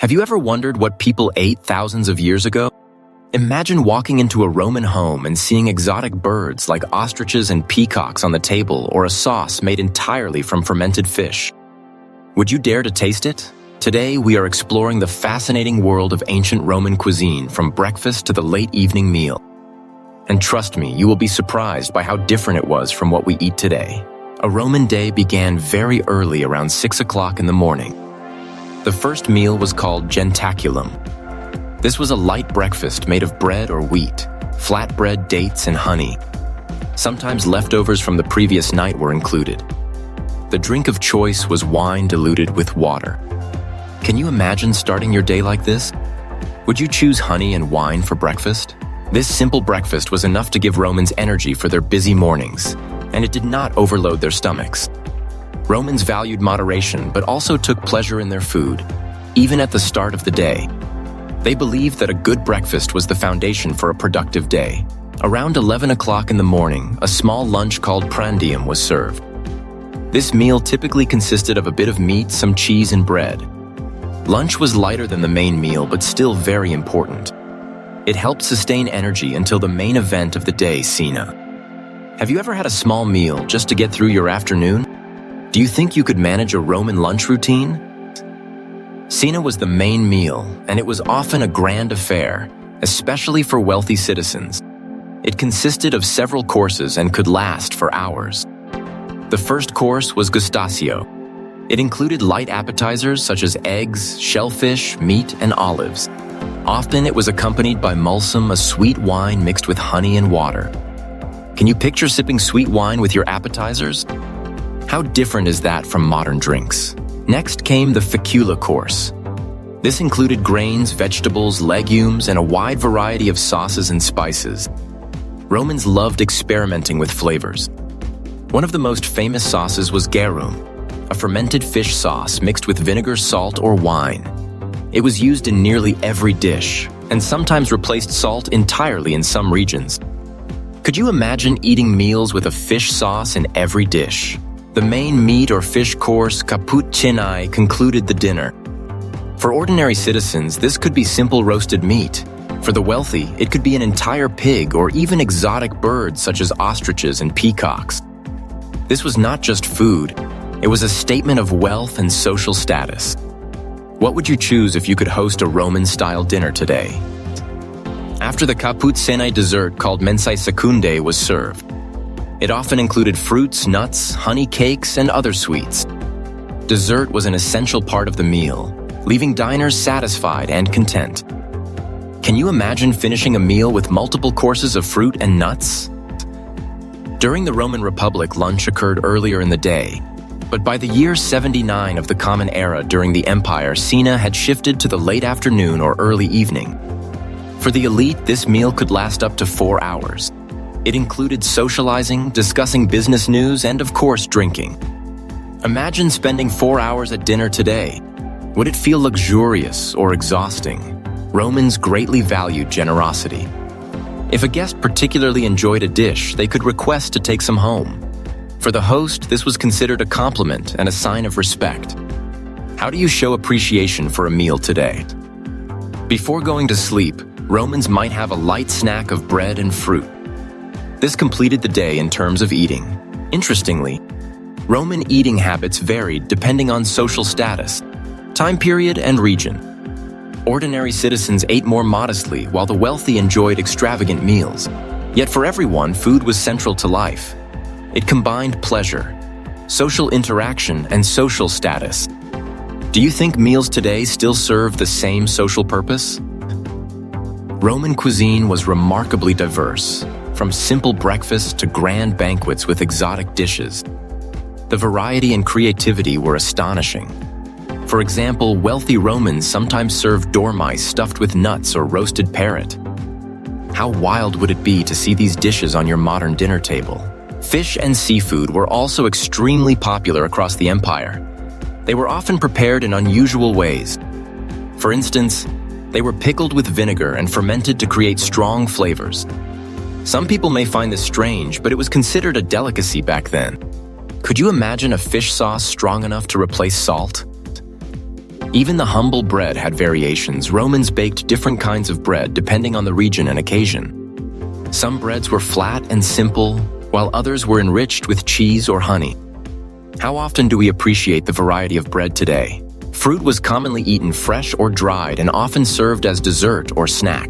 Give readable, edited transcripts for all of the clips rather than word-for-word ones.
Have you ever wondered what people ate thousands of years ago? Imagine walking into a Roman home and seeing exotic birds like ostriches and peacocks on the table, or a sauce made entirely from fermented fish. Would you dare to taste it? Today, we are exploring the fascinating world of ancient Roman cuisine, from breakfast to the late evening meal. And trust me, you will be surprised by how different it was from what we eat today. A Roman day began very early, around 6 o'clock in the morning. The first meal was called gentaculum. This was a light breakfast made of bread or wheat, flatbread, dates, and honey. Sometimes leftovers from the previous night were included. The drink of choice was wine diluted with water. Can you imagine starting your day like this? Would you choose honey and wine for breakfast? This simple breakfast was enough to give Romans energy for their busy mornings, and it did not overload their stomachs. Romans valued moderation, but also took pleasure in their food, even at the start of the day. They believed that a good breakfast was the foundation for a productive day. Around 11 o'clock in the morning, a small lunch called prandium was served. This meal typically consisted of a bit of meat, some cheese, and bread. Lunch was lighter than the main meal, but still very important. It helped sustain energy until the main event of the day, cena. Have you ever had a small meal just to get through your afternoon? Do you think you could manage a Roman lunch routine? Cena was the main meal, and it was often a grand affair, especially for wealthy citizens. It consisted of several courses and could last for hours. The first course was gustatio. It included light appetizers such as eggs, shellfish, meat, and olives. Often it was accompanied by mulsum, a sweet wine mixed with honey and water. Can you picture sipping sweet wine with your appetizers? How different is that from modern drinks? Next came the fecula course. This included grains, vegetables, legumes, and a wide variety of sauces and spices. Romans loved experimenting with flavors. One of the most famous sauces was garum, a fermented fish sauce mixed with vinegar, salt, or wine. It was used in nearly every dish, and sometimes replaced salt entirely in some regions. Could you imagine eating meals with a fish sauce in every dish? The main meat or fish course, caput cinai, concluded the dinner. For ordinary citizens, this could be simple roasted meat. For the wealthy, it could be an entire pig or even exotic birds such as ostriches and peacocks. This was not just food, it was a statement of wealth and social status. What would you choose if you could host a Roman-style dinner today? After the caput cinai, dessert called mensae secundae was served. It often included fruits, nuts, honey cakes, and other sweets. Dessert was an essential part of the meal, leaving diners satisfied and content. Can you imagine finishing a meal with multiple courses of fruit and nuts? During the Roman Republic, lunch occurred earlier in the day, but by the year 79 of the Common Era during the Empire, cena had shifted to the late afternoon or early evening. For the elite, this meal could last up to 4 hours. It included socializing, discussing business news, and of course, drinking. Imagine spending 4 hours at dinner today. Would it feel luxurious or exhausting? Romans greatly valued generosity. If a guest particularly enjoyed a dish, they could request to take some home. For the host, this was considered a compliment and a sign of respect. How do you show appreciation for a meal today? Before going to sleep, Romans might have a light snack of bread and fruit. This completed the day in terms of eating. Interestingly, Roman eating habits varied depending on social status, time period, and region. Ordinary citizens ate more modestly, while the wealthy enjoyed extravagant meals. Yet for everyone, food was central to life. It combined pleasure, social interaction, and social status. Do you think meals today still serve the same social purpose? Roman cuisine was remarkably diverse, from simple breakfasts to grand banquets with exotic dishes. The variety and creativity were astonishing. For example, wealthy Romans sometimes served dormice stuffed with nuts or roasted parrot. How wild would it be to see these dishes on your modern dinner table? Fish and seafood were also extremely popular across the empire. They were often prepared in unusual ways. For instance, they were pickled with vinegar and fermented to create strong flavors. Some people may find this strange, but it was considered a delicacy back then. Could you imagine a fish sauce strong enough to replace salt? Even the humble bread had variations. Romans baked different kinds of bread depending on the region and occasion. Some breads were flat and simple, while others were enriched with cheese or honey. How often do we appreciate the variety of bread today? Fruit was commonly eaten fresh or dried and often served as dessert or snack.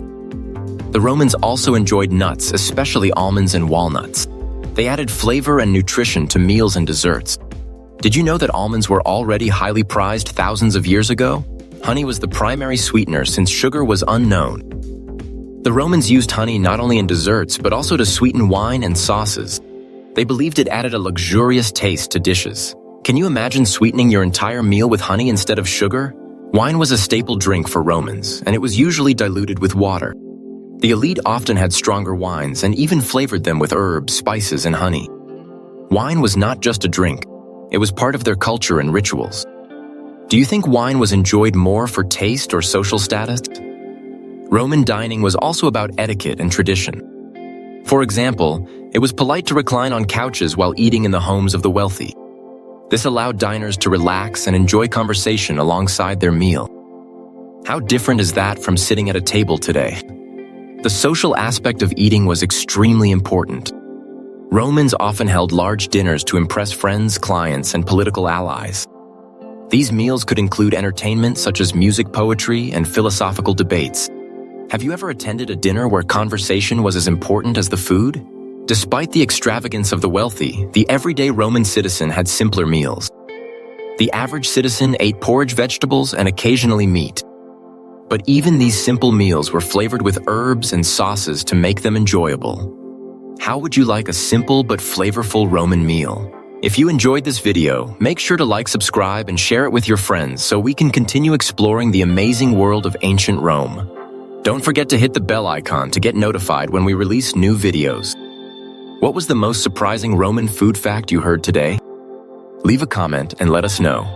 The Romans also enjoyed nuts, especially almonds and walnuts. They added flavor and nutrition to meals and desserts. Did you know that almonds were already highly prized thousands of years ago? Honey was the primary sweetener since sugar was unknown. The Romans used honey not only in desserts, but also to sweeten wine and sauces. They believed it added a luxurious taste to dishes. Can you imagine sweetening your entire meal with honey instead of sugar? Wine was a staple drink for Romans, and it was usually diluted with water. The elite often had stronger wines and even flavored them with herbs, spices, and honey. Wine was not just a drink. It was part of their culture and rituals. Do you think wine was enjoyed more for taste or social status? Roman dining was also about etiquette and tradition. For example, it was polite to recline on couches while eating in the homes of the wealthy. This allowed diners to relax and enjoy conversation alongside their meal. How different is that from sitting at a table today? The social aspect of eating was extremely important. Romans often held large dinners to impress friends, clients, and political allies. These meals could include entertainment such as music, poetry, and philosophical debates. Have you ever attended a dinner where conversation was as important as the food? Despite the extravagance of the wealthy, the everyday Roman citizen had simpler meals. The average citizen ate porridge, vegetables, and occasionally meat. But even these simple meals were flavored with herbs and sauces to make them enjoyable. How would you like a simple but flavorful Roman meal? If you enjoyed this video, make sure to like, subscribe, and share it with your friends so we can continue exploring the amazing world of ancient Rome. Don't forget to hit the bell icon to get notified when we release new videos. What was the most surprising Roman food fact you heard today? Leave a comment and let us know.